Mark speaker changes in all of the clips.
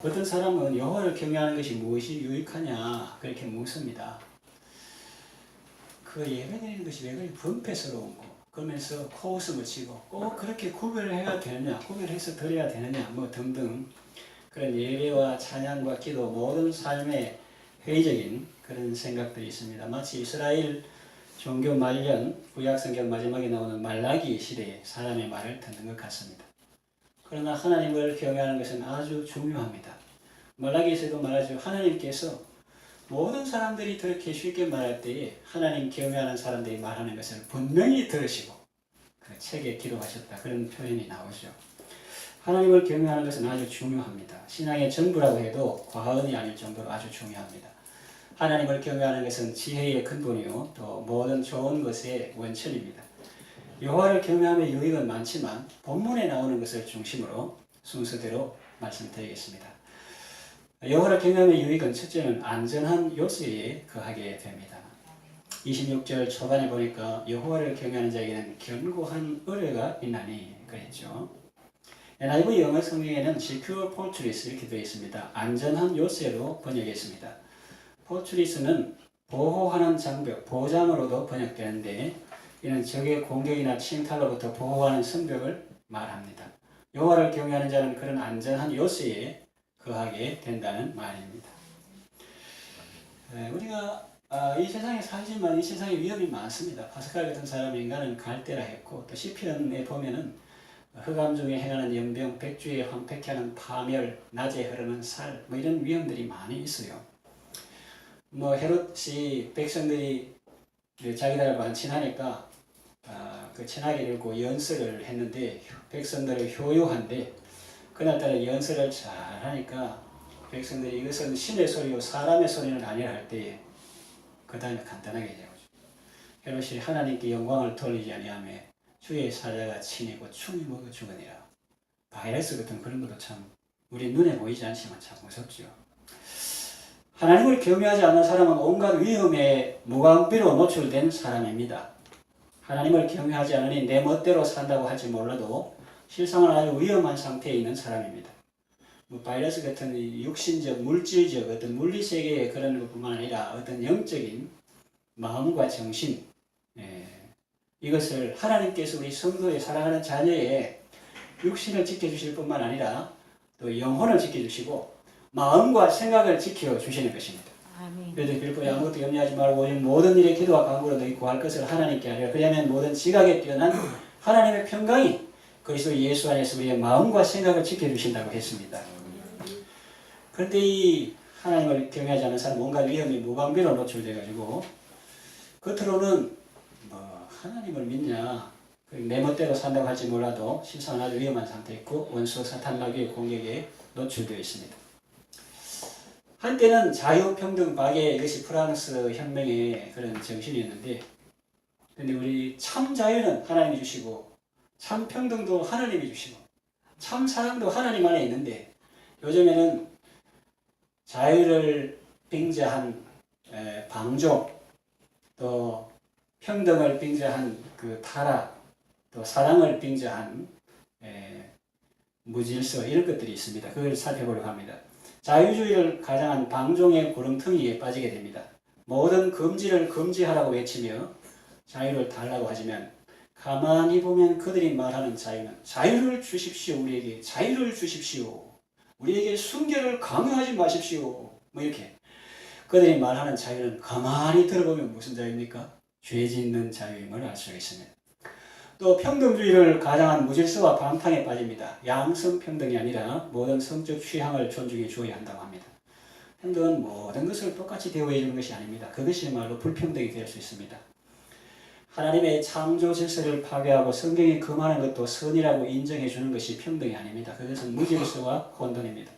Speaker 1: 어떤 사람은 여호와를 경외하는 것이 무엇이 유익하냐 그렇게 묻습니다. 그 예배드리는 것이 왜 그리 번패스러운 거 그러면서 코웃음을 치고 꼭 그렇게 구별을 해야 되느냐 구별해서 드려야 되느냐 뭐 등등 그런 예배와 찬양과 기도 모든 삶의 회의적인 그런 생각들이 있습니다. 마치 이스라엘 종교 말년 구약성경 마지막에 나오는 말라기 시대에 사람의 말을 듣는 것 같습니다. 그러나 하나님을 경외하는 것은 아주 중요합니다. 말라기에서도 말하죠. 하나님께서 모든 사람들이 그렇게 쉽게 말할 때에 하나님 경외하는 사람들이 말하는 것을 분명히 들으시고 그 책에 기록하셨다. 그런 표현이 나오죠. 하나님을 경외하는 것은 아주 중요합니다. 신앙의 전부라고 해도 과언이 아닐 정도로 아주 중요합니다. 하나님을 경외하는 것은 지혜의 근본이요 또 모든 좋은 것의 원천입니다. 여호와를 경외함의 유익은 많지만 본문에 나오는 것을 중심으로 순서대로 말씀드리겠습니다. 여호와를 경외함의 유익은 첫째는 안전한 요새에 거하게 됩니다. 26절 초반에 보니까 여호와를 경외하는 자에게는 견고한 의뢰가 있나니 그랬죠. NIV 영어 성경에는 Secure Fortress 이렇게 되어 있습니다. 안전한 요새로 번역했습니다. Fortress는 보호하는 장벽, 보장으로도 번역되는데 이는 적의 공격이나 침탈로부터 보호하는 성벽을 말합니다. 여호와를 경외하는 자는 그런 안전한 요새에 거하게 된다는 말입니다. 우리가 이 세상에 살지만 이 세상에 위험이 많습니다. 파스칼 같은 사람이 인간은 갈대라 했고 또 시편에 보면은 흑암 중에 행하는 연병, 백주에 황폐케 하는 파멸, 낮에 흐르는 살, 뭐 이런 위험들이 많이 있어요. 뭐 헤롯이 백성들이 자기들하고 안 친하니까 그 친하게 되고 연설을 했는데 백성들이 효요한데 그날따라 연설을 잘 하니까 백성들이 이것은 신의 소리요 사람의 소리는 아니라 할 때에 그 다음에 간단하게 얘기하죠. 헤롯이 하나님께 영광을 돌리지 아니하며 주의 사자가 치니고 충이 먹어 죽으니라. 바이러스 같은 그런 것도 참 우리 눈에 보이지 않지만 참 무섭죠. 하나님을 경외하지 않는 사람은 온갖 위험에 무방비로 노출된 사람입니다. 하나님을 경외하지 않으니 내 멋대로 산다고 할지 몰라도 실상은 아주 위험한 상태에 있는 사람입니다. 뭐 바이러스 같은 육신적, 물질적 어떤 물리세계의 그런 것뿐만 아니라 어떤 영적인 마음과 정신 이것을 하나님께서 우리 성도의 사랑하는 자녀의 육신을 지켜주실 뿐만 아니라 또 영혼을 지켜주시고 마음과 생각을 지켜주시는 것입니다. 그래서 빌보에 아무것도 염려하지 말고 모든 일에 기도와 간구로 너희 구할 것을 하나님께 하려. 그러면 모든 지각에 뛰어난 하나님의 평강이 그리스도 예수 안에서 우리의 마음과 생각을 지켜주신다고 했습니다. 그런데 이 하나님을 경외하지 않는 사람은 온갖 위험이 무방비로 노출돼가지고 겉으로는 뭐 하나님을 믿냐 내 멋대로 산다고 할지 몰라도 실상은 아주 위험한 상태에 있고 원수 사탄 마귀의 공격에 노출되어 있습니다. 한때는 자유평등 박애 이것이 프랑스 혁명의 그런 정신이었는데 근데 우리 참 자유는 하나님이 주시고 참 평등도 하나님이 주시고 참 사랑도 하나님 안에 있는데 요즘에는 자유를 빙자한 방종 또 평등을 빙자한 그 타락 또 사랑을 빙자한 무질서 이런 것들이 있습니다. 그걸 살펴보려고 합니다. 자유주의를 가장한 방종의 구렁텅이에 빠지게 됩니다. 모든 금지를 금지하라고 외치며 자유를 달라고 하지만 가만히 보면 그들이 말하는 자유는 자유를 주십시오. 우리에게 자유를 주십시오. 우리에게 순결을 강요하지 마십시오. 뭐 이렇게 그들이 말하는 자유는 가만히 들어보면 무슨 자유입니까? 죄 짓는 자유임을 알 수가 있습니다. 또 평등주의를 가장한 무질서와 방탕에 빠집니다. 양성평등이 아니라 모든 성적 취향을 존중해 주어야 한다고 합니다. 평등은 모든 것을 똑같이 대우해 주는 것이 아닙니다. 그것이야말로 불평등이 될 수 있습니다. 하나님의 창조 질서를 파괴하고 성경이 금하는 것도 선이라고 인정해 주는 것이 평등이 아닙니다. 그것은 무질서와 혼돈입니다.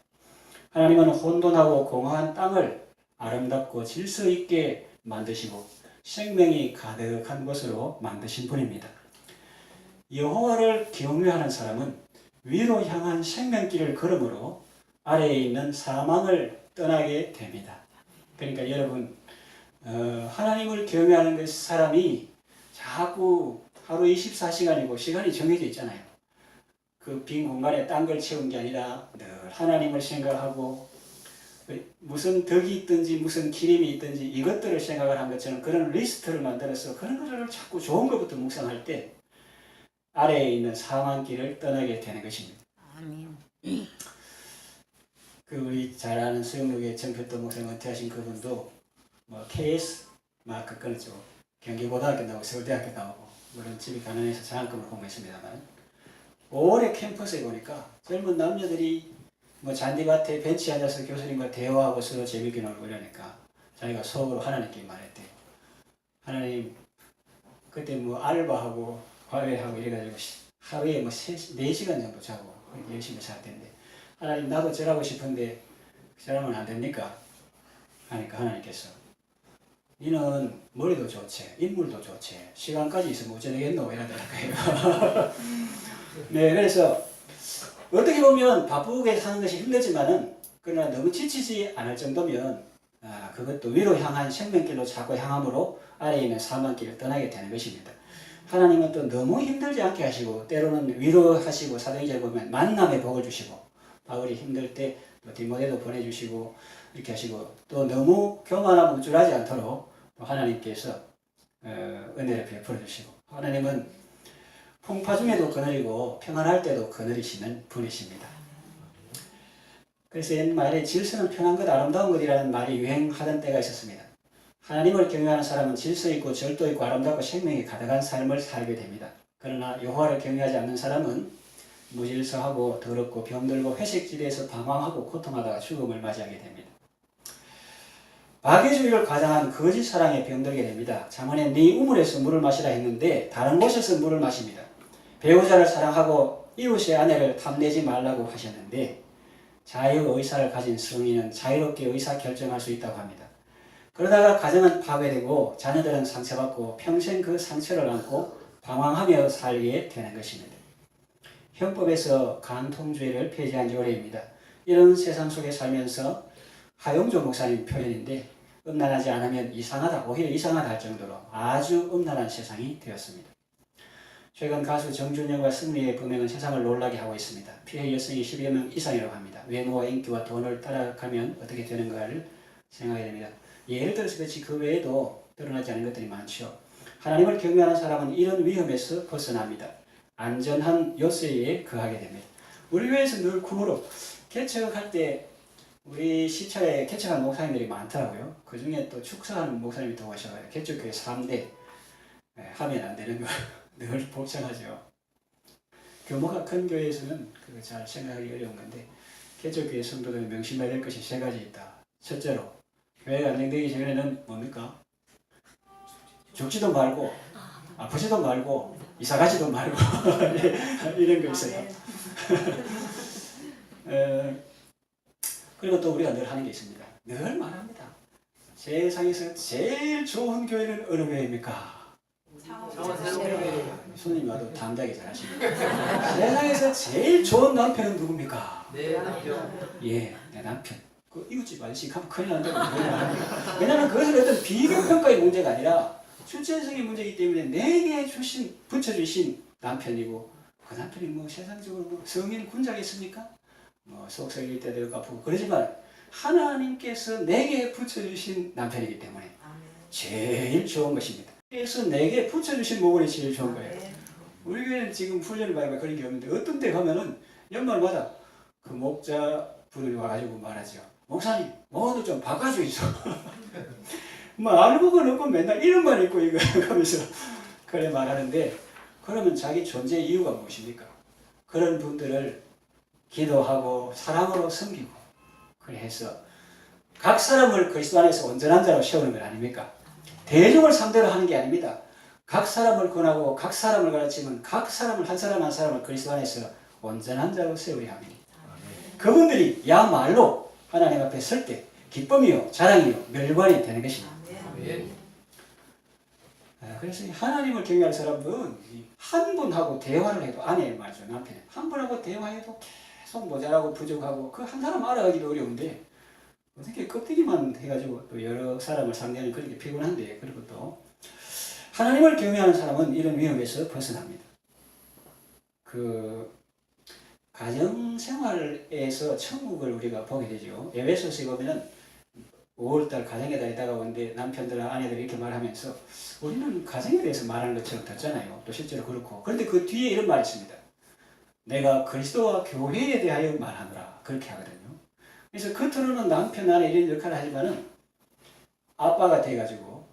Speaker 1: 하나님은 혼돈하고 공허한 땅을 아름답고 질서 있게 만드시고 생명이 가득한 곳으로 만드신 분입니다. 여호와를 경외하는 사람은 위로 향한 생명길을 걸음으로 아래에 있는 사망을 떠나게 됩니다. 그러니까 여러분 하나님을 경외하는 그 사람이 자꾸 하루 24시간이고 시간이 정해져 있잖아요. 그 빈 공간에 딴 걸 채운 게 아니라 늘 하나님을 생각하고 무슨 덕이 있든지 무슨 기림이 있든지 이것들을 생각을 한 것처럼 그런 리스트를 만들어서 그런 것을 자꾸 좋은 것부터 묵상할 때 아래에 있는 사망 길을 떠나게 되는 것입니다.
Speaker 2: 아멘.
Speaker 1: 그 우리 잘 아는 수영록의 정필도 목사님 은퇴하신 그분도 뭐 KS 마크 끊었죠. 경기고등학교 나오고 서울대학교 나오고 물론 집이 가난해서 장학금을 공부했습니다만 오래 캠퍼스에 보니까 젊은 남녀들이 뭐 잔디밭에 벤치에 앉아서 교수님과 대화하고 서로 재밌게 놀고 이러니까 자기가 속으로 하나님께 말했대요. 하나님 그때 뭐 알바하고 과외하고 이래가지고 하루에 뭐 4시간 정도 자고 열심히 살 텐데 하나님 나도 저러고 싶은데 저러면 안 됩니까? 하니까 하나님께서 너는 머리도 좋지 인물도 좋지 시간까지 있으면 어쩌겠노 이러더라고요. 네, 그래서 어떻게 보면 바쁘게 사는 것이 힘들지만은 그러나 너무 지치지 않을 정도면 그것도 위로 향한 생명길로 자꾸 향함으로 아래에 있는 사망길을 떠나게 되는 것입니다. 하나님은 또 너무 힘들지 않게 하시고 때로는 위로하시고 사도행전에 보면 만남의 복을 주시고 바울이 힘들 때 또 디모데도 보내주시고 이렇게 하시고 또 너무 교만하고 우쭐하지 않도록 또 하나님께서 은혜를 베풀어 주시고 하나님은 풍파 중에도 그늘이고 평안할 때도 그늘이시는 분이십니다. 그래서 옛말에 질서는 편한 것 아름다운 것이라는 말이 유행하던 때가 있었습니다. 하나님을 경외하는 사람은 질서 있고 절도 있고 아름답고 생명이 가득한 삶을 살게 됩니다. 그러나 여호와를 경외하지 않는 사람은 무질서하고 더럽고 병들고 회색지대에서 방황하고 고통하다가 죽음을 맞이하게 됩니다. 박애주의를 과장한 거짓 사랑에 병들게 됩니다. 잠언에 네 우물에서 물을 마시라 했는데 다른 곳에서 물을 마십니다. 배우자를 사랑하고 이웃의 아내를 탐내지 말라고 하셨는데 자유의사를 가진 성인은 자유롭게 의사결정할 수 있다고 합니다. 그러다가 가정은 파괴되고 자녀들은 상처받고 평생 그 상처를 안고 방황하며 살게 되는 것입니다. 형법에서 간통주의를 폐지한 지 오래입니다. 이런 세상 속에 살면서 하용조 목사님 표현인데 음란하지 않으면 이상하다, 오히려 이상하다 할 정도로 아주 음란한 세상이 되었습니다. 최근 가수 정준영과 승리의 범행은 세상을 놀라게 하고 있습니다. 피해 여성이 10여 명 이상이라고 합니다. 외모와 인기와 돈을 따라가면 어떻게 되는가를 생각하게 됩니다. 예를 들어서 그렇지 그 외에도 드러나지 않은 것들이 많죠. 하나님을 경외하는 사람은 이런 위험에서 벗어납니다. 안전한 요새에 거하게 됩니다. 우리 교회에서 늘 구호로 개척할 때 우리 시차에 개척한 목사님들이 많더라고요. 그 중에 또 축사하는 목사님이 더 오셔가지고 개척교회 3대 하면 안 되는 거 늘 복잡하죠. 규모가 큰 교회에서는 그거 잘 생각하기 어려운 건데 개척교회 성도들은 명심해야 될 것이 3가지 있다. 첫째로 교회가 안정되기 전에는 뭡니까? 죽지도 말고 아프지도 말고 이사가지도 말고 이런 거 있어요. 그리고 또 우리가 늘 하는 게 있습니다. 늘 말합니다. 세상에서 제일 좋은 교회는 어느 교회입니까? 손님이 와도 담당이 잘하십니다. 세상에서 제일 좋은 남편은 누굽니까?
Speaker 3: 내 남편.
Speaker 1: 예, 내 남편. 그 이웃집 아저씨 가면 큰일 난다고. 왜냐하면 그것은 어떤 비교평가의 문제가 아니라 출제성의 문제이기 때문에 내게 붙여주신 남편이고 그 남편이 뭐 세상적으로 뭐 성인 군자겠습니까? 뭐 속썩일 때도 아프고 그러지만 하나님께서 내게 붙여주신 남편이기 때문에 제일 좋은 것입니다. 그래서 내게 붙여주신 목원이 제일 좋은 거예요. 우리 교회는 지금 훈련을 받으면 그런 게 없는데 어떤 데 가면은 연말마다 그 목자 분이 와가지고 말하죠. 목사님 뭐도 좀 바꿔주이소. 뭐 알고는 없고 맨날 이름만 읽고 이거 하면서 그래 말하는데 그러면 자기 존재 이유가 무엇입니까? 그런 분들을 기도하고 사랑으로 섬기고 그래 해서 각 사람을 그리스도 안에서 온전한 자로 세우는 건 아닙니까? 대중을 상대로 하는 게 아닙니다. 각 사람을 권하고 각 사람을 가르치면 각 사람을 한 사람 한 사람을 그리스도 안에서 온전한 자로 세우려 합니다. 그분들이 야말로 하나님 앞에 설 때 기쁨이요 자랑이요 멸관이 되는 것입니다. 그래서 하나님을 경외하는 사람은 한 분하고 대화를 해도 아내 말이죠 남편은 한 분하고 대화해도 계속 모자라고 부족하고 그 한 사람 알아가기도 어려운데 어떻게 껍데기만 해가지고 또 여러 사람을 상대하는 그런 게 피곤한데 그리고 또 하나님을 경외하는 사람은 이런 위험에서 벗어납니다. 그 가정생활에서 천국을 우리가 보게 되죠. 에베소서에 보면은 5월달 가정의 달이 다가오는데 남편들, 아내들이 이렇게 말하면서 우리는 가정에 대해서 말하는 것처럼 듣잖아요. 또 실제로 그렇고. 그런데 그 뒤에 이런 말이 있습니다. 내가 그리스도와 교회에 대하여 말하노라. 그렇게 하거든요. 그래서 겉으로는 남편, 아내 이런 역할을 하지만은 아빠가 돼가지고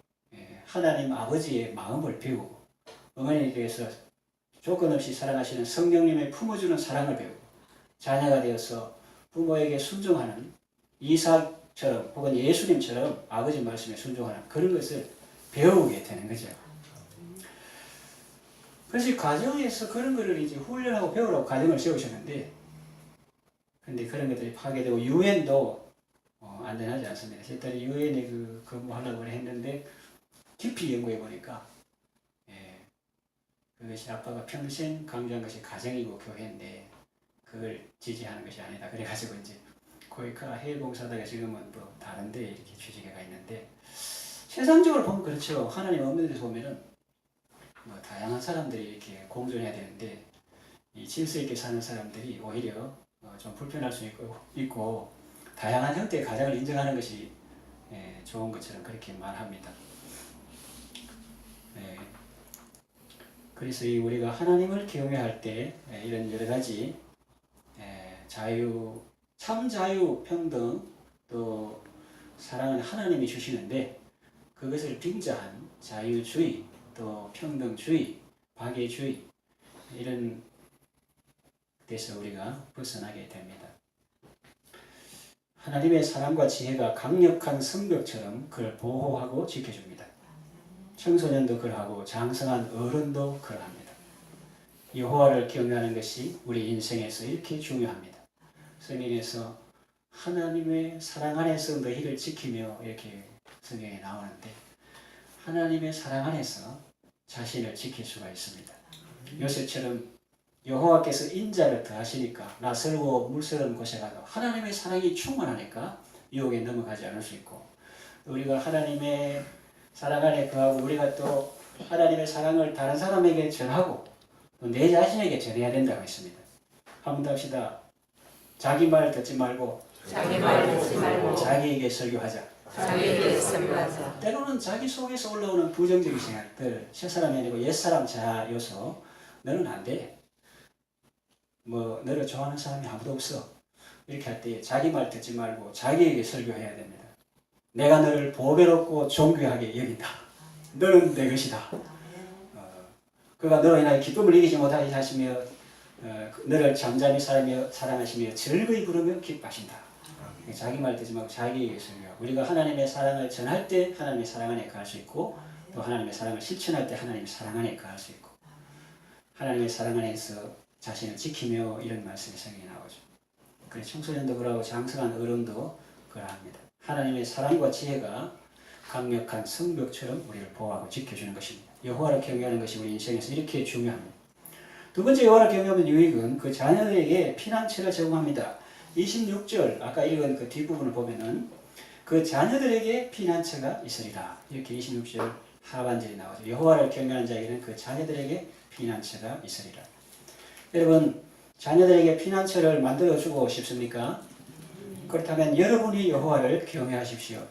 Speaker 1: 하나님 아버지의 마음을 배우고 어머니에 대해서 조건 없이 사랑하시는 성령님의 품어주는 사랑을 배우고 자녀가 되어서 부모에게 순종하는 이삭처럼 혹은 예수님처럼 아버지 말씀에 순종하는 그런 것을 배우게 되는 거죠. 그래서 가정에서 그런 거를 이제 훈련하고 배우라고 가정을 세우셨는데, 근데 그런 것들이 파괴되고 유엔도 안전하지 않습니다. 제 딸이 유엔에 근무하려고 했는데 깊이 연구해 보니까 그것이 아빠가 평생 강조한 것이 가정이고 교회인데 그걸 지지하는 것이 아니다. 그래가지고 이제 고이카 해외봉사다가 지금은 또 다른데 이렇게 취직해가 있는데, 세상적으로 보면 그렇죠. 하나님 없는 데서 보면은 다양한 사람들이 이렇게 공존해야 되는데 이 질서 있게 사는 사람들이 오히려 좀 불편할 수 있고 다양한 형태의 가정을 인정하는 것이 좋은 것처럼 그렇게 말합니다. 그래서 우리가 하나님을 경외할 때 이런 여러 가지 자유, 참 자유, 평등, 또 사랑은 하나님이 주시는데 그것을 빙자한 자유주의, 또 평등주의, 박애주의 이런 데서 우리가 벗어나게 됩니다. 하나님의 사랑과 지혜가 강력한 성벽처럼 그를 보호하고 지켜줍니다. 청소년도 그러하고 장성한 어른도 그러합니다. 여호와를 경외하는 것이 우리 인생에서 이렇게 중요합니다. 성경에서 하나님의 사랑 안에서 너희를 지키며 이렇게 성경에 나오는데 하나님의 사랑 안에서 자신을 지킬 수가 있습니다. 요셉처럼 여호와께서 인자를 더하시니까 낯설고 물스러운 곳에 가도 하나님의 사랑이 충만하니까 유혹에 넘어가지 않을 수 있고, 우리가 하나님의 사랑 안에 거하고 우리가 또 하나님의 사랑을 다른 사람에게 전하고 또 내 자신에게 전해야 된다고 했습니다. 한 번 더 합시다. 자기 말 듣지 말고 자기에게 설교하자. 때로는 자기 속에서 올라오는 부정적인 생각들, 새사람이 아니고 옛사람 자아 요소, 너는 안 돼. 너를 좋아하는 사람이 아무도 없어. 이렇게 할 때 자기 말 듣지 말고 자기에게 설교해야 됩니다. 내가 너를 보배롭고 존귀하게 여긴다. 너는 내 것이다. 그가 너로 인하여 기쁨을 이기지 못하게 하시며 너를 잠잠히 사랑하시며 즐거이 부르며 기뻐하신다. 자기 말 듣지 말고 자기에게 설교하고, 우리가 하나님의 사랑을 전할 때 하나님의 사랑 안에 거할 수 있고 또 하나님의 사랑을 실천할 때 하나님의 사랑 안에 거할 수 있고 하나님의 사랑 안에서 자신을 지키며 이런 말씀이 성경에 나오죠. 그래서 청소년도 그러하고 장성한 어른도 그러합니다. 하나님의 사랑과 지혜가 강력한 성벽처럼 우리를 보호하고 지켜주는 것입니다. 여호와를 경외하는 것이 우리 인생에서 이렇게 중요합니다. 두 번째 여호와를 경외하는 유익은 그 자녀들에게 피난처를 제공합니다. 26절 아까 읽은 그 뒷부분을 보면은 그 자녀들에게 피난처가 있으리라. 이렇게 26절 하반절이 나오죠. 여호와를 경외하는 자에게는 그 자녀들에게 피난처가 있으리라. 여러분, 자녀들에게 피난처를 만들어주고 싶습니까? 그렇다면 여러분이 여호와를 경외하십시오.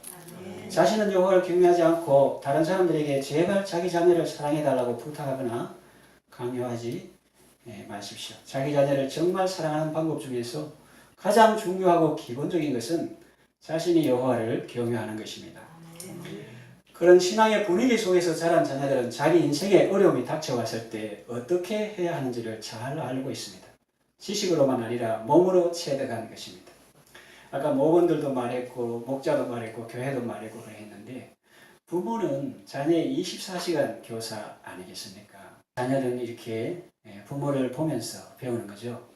Speaker 1: 자신은 여호와를 경외하지 않고 다른 사람들에게 제발 자기 자녀를 사랑해달라고 부탁하거나 강요하지 마십시오. 자기 자녀를 정말 사랑하는 방법 중에서 가장 중요하고 기본적인 것은 자신이 여호와를 경외하는 것입니다. 그런 신앙의 분위기 속에서 자란 자녀들은 자기 인생에 어려움이 닥쳐왔을 때 어떻게 해야 하는지를 잘 알고 있습니다. 지식으로만 아니라 몸으로 체득한 것입니다. 아까 모건들도 말했고 목자도 말했고 교회도 말했고 그랬는데 부모는 자녀의 24시간 교사 아니겠습니까? 자녀들은 이렇게 부모를 보면서 배우는 거죠.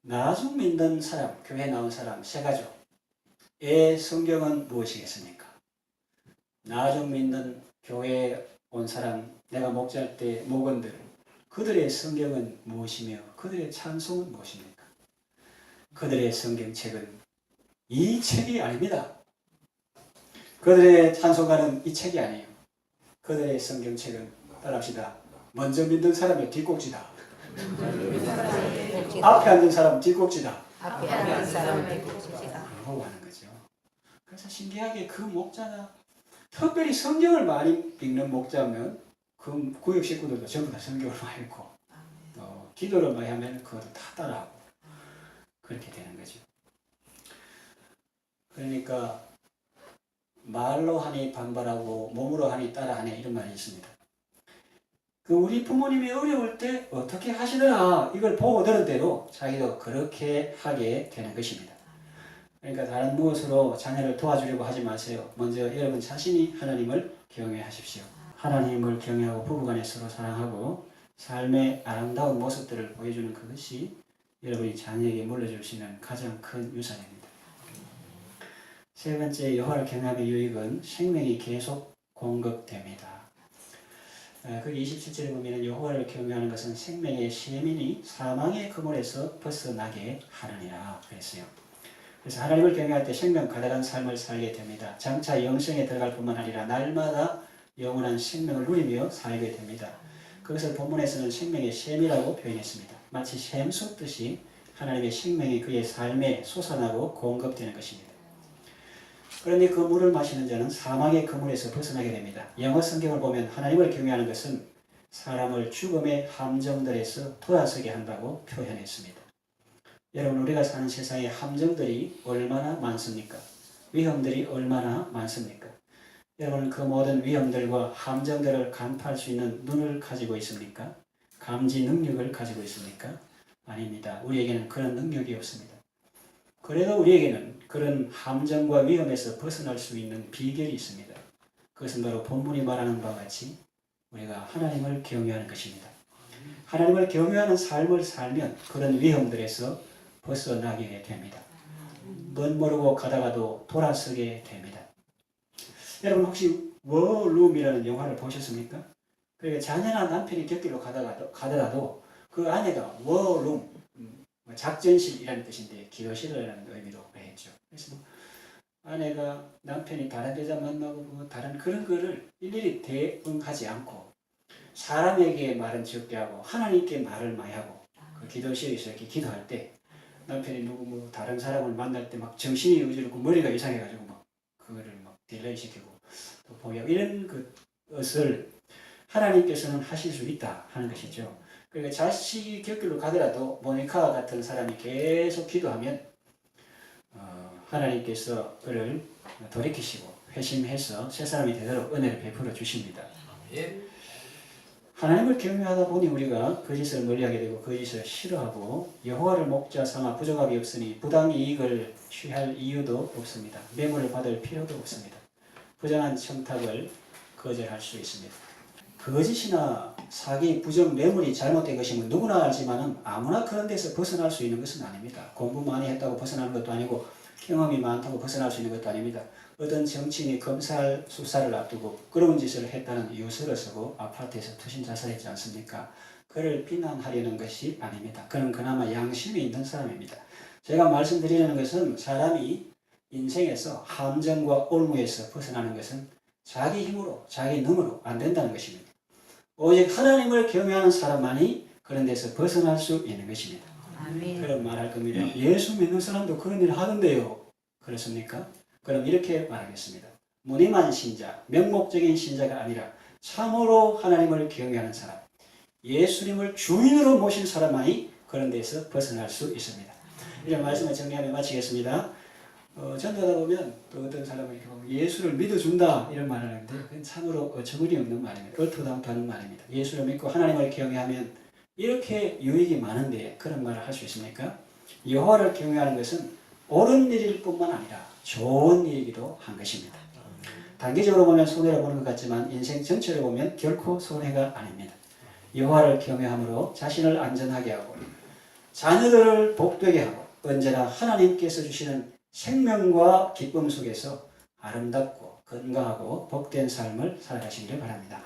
Speaker 1: 나중 믿는 사람, 교회 나온 사람, 세가족의 성경은 무엇이겠습니까? 나중 믿는 교회에 온 사람, 내가 목자할 때 목원들, 그들의 성경은 무엇이며 그들의 찬송은 무엇입니까? 그들의 성경책은 이 책이 아닙니다. 그들의 찬송가는 이 책이 아니에요. 그들의 성경책은 따라합시다. 먼저 믿는 사람의 뒷꼭지다. 앞에 앉은 사람 뒷꼭지다.
Speaker 2: 앞에 앉은 사람은 뒷꼭지다.
Speaker 1: 하고 하는 거죠. 그래서 신기하게 그 목자가 특별히 성경을 많이 읽는 목자면 그 구역 식구들도 전부 다 성경을 많이 읽고 기도를 많이 하면 그것도 다 따라하고 그렇게 되는 거죠. 그러니까 말로 하니 반발하고 몸으로 하니 따라하네 이런 말이 있습니다. 그 우리 부모님이 어려울 때 어떻게 하시더라 이걸 보고 들은 대로 자기도 그렇게 하게 되는 것입니다. 그러니까 다른 무엇으로 자녀를 도와주려고 하지 마세요. 먼저 여러분 자신이 하나님을 경외하십시오. 하나님을 경외하고 부부간에 서로 사랑하고 삶의 아름다운 모습들을 보여주는 그것이 여러분이 자녀에게 물려줄 수 있는 가장 큰 유산입니다. 세 번째, 여호와를 경외함의 유익은 생명이 계속 공급됩니다. 거기 27절에 보면 여호와를 경외하는 것은 생명의 세민이 사망의 그물에서 벗어나게 하느니라 그랬어요. 그래서 하나님을 경외할 때 생명 가득한 삶을 살게 됩니다. 장차 영생에 들어갈 뿐만 아니라 날마다 영원한 생명을 누리며 살게 됩니다. 그것을 본문에서는 생명의 샘이라고 표현했습니다. 마치 샘 쏟듯이 하나님의 생명이 그의 삶에 솟아나고 공급되는 것입니다. 그런데 그 물을 마시는 자는 사망의 그물에서 벗어나게 됩니다. 영어 성경을 보면 하나님을 경외하는 것은 사람을 죽음의 함정들에서 돌아서게 한다고 표현했습니다. 여러분, 우리가 사는 세상에 함정들이 얼마나 많습니까? 위험들이 얼마나 많습니까? 여러분은 그 모든 위험들과 함정들을 간파할 수 있는 눈을 가지고 있습니까? 감지 능력을 가지고 있습니까? 아닙니다. 우리에게는 그런 능력이 없습니다. 그래도 우리에게는 그런 함정과 위험에서 벗어날 수 있는 비결이 있습니다. 그것은 바로 본문이 말하는 바와 같이 우리가 하나님을 경외하는 것입니다. 하나님을 경외하는 삶을 살면 그런 위험들에서 벗어나게 됩니다. 멋 모르고 가다가도 돌아서게 됩니다. 여러분 혹시 워룸이라는 영화를 보셨습니까? 그러니까 자녀나 남편이 곁길로 가더라도 그 아내가 워룸, 작전실이라는 뜻인데 기도실이라는 의미로 했죠. 그래서 아내가 남편이 다른 여자 만나고 다른 그런 거를 일일이 대응하지 않고 사람에게 말은 적게 하고 하나님께 말을 많이 하고 그 기도실에서 이렇게 기도할 때 남편이 누구 다른 사람을 만날 때 막 정신이 어지럽고 머리가 이상해가지고 막 그거를 막 딜레이 시키고 또 포기하고 이런 것을 하나님께서는 하실 수 있다 하는 것이죠. 그러니까 자식이 곁길로 가더라도 모니카 같은 사람이 계속 기도하면 하나님께서 그를 돌이키시고 회심해서 새 사람이 되도록 은혜를 베풀어 주십니다. 하나님을 경외하다 보니 우리가 거짓을 멀리하게 되고 거짓을 싫어하고 여호와를 목자 삼아 부족함이 없으니 부당 이익을 취할 이유도 없습니다. 매물을 받을 필요도 없습니다. 부정한 청탁을 거절할 수 있습니다. 거짓이나 사기, 부정, 매물이 잘못된 것이면 누구나 알지만은 아무나 그런 데서 벗어날 수 있는 것은 아닙니다. 공부 많이 했다고 벗어나는 것도 아니고 경험이 많다고 벗어날 수 있는 것도 아닙니다. 어떤 정치인이 검찰 수사를 앞두고 그런 짓을 했다는 이유서를 쓰고 아파트에서 투신 자살했지 않습니까? 그를 비난하려는 것이 아닙니다. 그는 그나마 양심이 있는 사람입니다. 제가 말씀드리는 것은 사람이 인생에서 함정과 올무에서 벗어나는 것은 자기 힘으로, 자기 능으로 안 된다는 것입니다. 오직 하나님을 경외하는 사람만이 그런 데서 벗어날 수 있는 것입니다.
Speaker 2: 아멘.
Speaker 1: 그럼 말할 겁니다. 예수 믿는 사람도 그런 일을 하던데요. 그렇습니까? 그럼 이렇게 말하겠습니다. 무늬만 신자, 명목적인 신자가 아니라 참으로 하나님을 경외하는 사람, 예수님을 주인으로 모신 사람만이 그런 데서 벗어날 수 있습니다. 이런 말씀을 정리하며 마치겠습니다. 전도하다 보면 또 어떤 사람은 이렇게 보면 예수를 믿어준다 이런 말을 하는데 그건 참으로 어처구니없는 말입니다. 얼토당토하는 말입니다. 예수를 믿고 하나님을 경외하면 이렇게 유익이 많은데 그런 말을 할 수 있습니까? 여호와를 경외하는 것은 옳은 일일 뿐만 아니라 좋은 일이기도 한 것입니다. 단기적으로 보면 손해를 보는 것 같지만 인생 전체를 보면 결코 손해가 아닙니다. 여호와를 경외함으로 자신을 안전하게 하고 자녀들을 복되게 하고 언제나 하나님께서 주시는 생명과 기쁨 속에서 아름답고 건강하고 복된 삶을 살아가시기를 바랍니다.